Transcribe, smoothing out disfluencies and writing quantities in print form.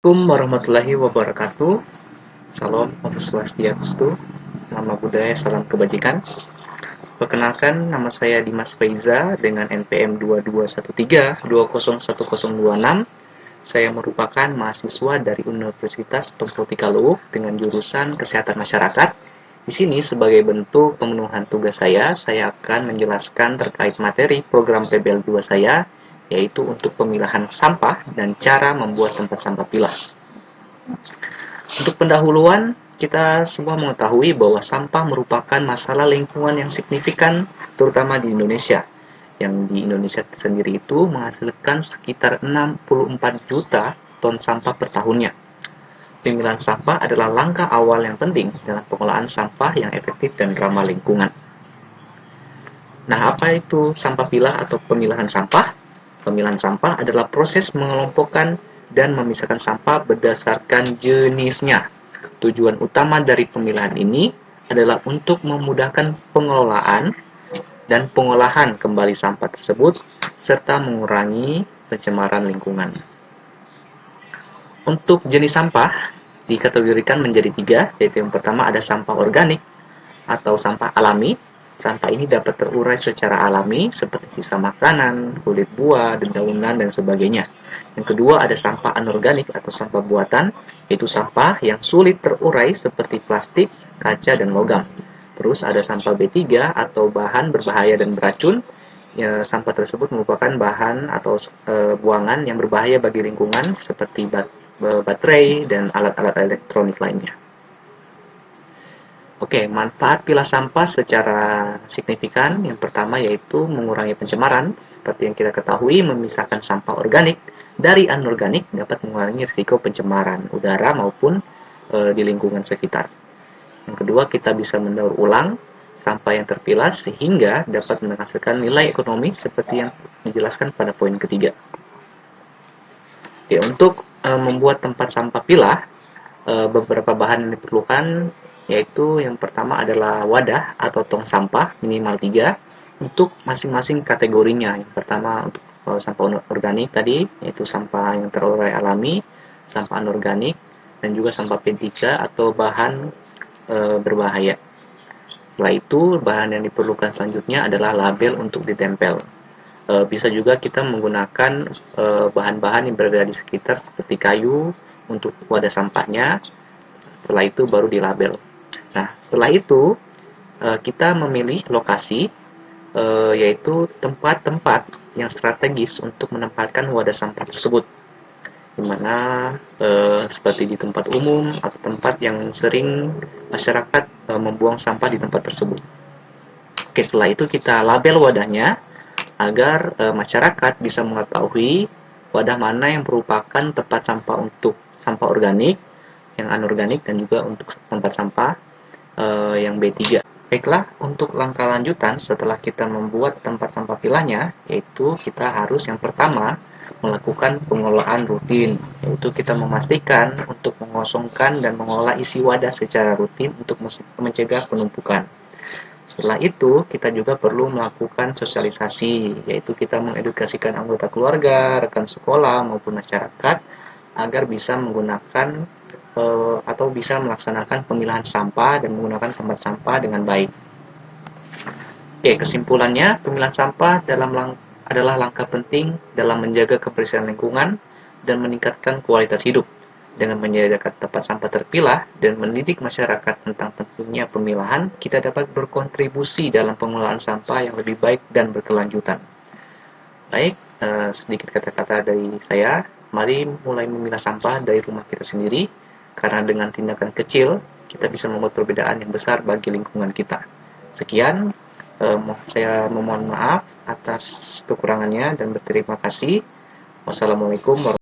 Assalamualaikum warahmatullahi wabarakatuh. Salam Om Swastiastu, nama budaya, salam kebajikan. Perkenalkan, nama saya Dimas Faiza dengan NPM 2213201026. Saya merupakan mahasiswa dari Universitas Tompo Tikaluhuk dengan jurusan Kesehatan Masyarakat. Di sini sebagai bentuk pemenuhan tugas saya akan menjelaskan terkait materi program PBL 2 saya, yaitu untuk pemilahan sampah dan cara membuat tempat sampah pilah. Untuk pendahuluan, kita semua mengetahui bahwa sampah merupakan masalah lingkungan yang signifikan, terutama di Indonesia. Yang di Indonesia sendiri itu menghasilkan sekitar 64 juta ton sampah per tahunnya. Pemilahan sampah adalah langkah awal yang penting dalam pengolahan sampah yang efektif dan ramah lingkungan. Nah, apa itu sampah pilah atau pemilahan sampah? Pemilahan sampah adalah proses mengelompokkan dan memisahkan sampah berdasarkan jenisnya. Tujuan utama dari pemilahan ini adalah untuk memudahkan pengelolaan dan pengolahan kembali sampah tersebut, serta mengurangi pencemaran lingkungan. Untuk jenis sampah dikategorikan menjadi 3, yaitu yang pertama ada sampah organik atau sampah alami. Sampah ini dapat terurai secara alami seperti sisa makanan, kulit buah, dedaunan, dan sebagainya. Yang kedua ada sampah anorganik atau sampah buatan, yaitu sampah yang sulit terurai seperti plastik, kaca, dan logam. Terus ada sampah B3 atau bahan berbahaya dan beracun. Ya, sampah tersebut merupakan bahan atau buangan yang berbahaya bagi lingkungan seperti baterai dan alat-alat elektronik lainnya. Oke, manfaat pilah sampah secara signifikan yang pertama yaitu mengurangi pencemaran. Seperti yang kita ketahui, memisahkan sampah organik dari anorganik dapat mengurangi risiko pencemaran udara maupun di lingkungan sekitar. Yang kedua, kita bisa mendaur ulang sampah yang terpilah sehingga dapat menghasilkan nilai ekonomi seperti yang dijelaskan pada poin ketiga. Ya, untuk membuat tempat sampah pilah, beberapa bahan yang diperlukan yaitu yang pertama adalah wadah atau tong sampah minimal 3 untuk masing-masing kategorinya. Yang pertama untuk sampah organik tadi, yaitu sampah yang terurai alami, sampah anorganik, dan juga sampah P3 atau bahan berbahaya. Setelah itu, bahan yang diperlukan selanjutnya adalah label untuk ditempel. Bisa juga kita menggunakan bahan-bahan yang berada di sekitar seperti kayu untuk wadah sampahnya. Setelah itu baru dilabel. Nah, setelah itu kita memilih lokasi, yaitu tempat-tempat yang strategis untuk menempatkan wadah sampah tersebut, dimana seperti di tempat umum atau tempat yang sering masyarakat membuang sampah di tempat tersebut. Oke, setelah itu kita label wadahnya agar masyarakat bisa mengetahui wadah mana yang merupakan tempat sampah untuk sampah organik, yang anorganik, dan juga untuk tempat sampah yang B3. Baiklah, untuk langkah lanjutan setelah kita membuat tempat sampah pilahnya, yaitu kita harus yang pertama melakukan pengolahan rutin, yaitu kita memastikan untuk mengosongkan dan mengolah isi wadah secara rutin untuk mencegah penumpukan. Setelah itu, kita juga perlu melakukan sosialisasi, yaitu kita mengedukasikan anggota keluarga, rekan sekolah, maupun masyarakat agar bisa menggunakan atau bisa melaksanakan pemilahan sampah dan menggunakan tempat sampah dengan baik. Oke, kesimpulannya, pemilahan sampah adalah langkah penting dalam menjaga kebersihan lingkungan dan meningkatkan kualitas hidup. Dengan menyediakan tempat sampah terpilah dan mendidik masyarakat tentang pentingnya pemilahan, kita dapat berkontribusi dalam pengelolaan sampah yang lebih baik dan berkelanjutan. Baik, sedikit kata-kata dari saya. Mari mulai memilah sampah dari rumah kita sendiri, karena dengan tindakan kecil, kita bisa membuat perbedaan yang besar bagi lingkungan kita. Sekian, saya memohon maaf atas kekurangannya dan berterima kasih. Wassalamualaikum warahmatullahi wabarakatuh.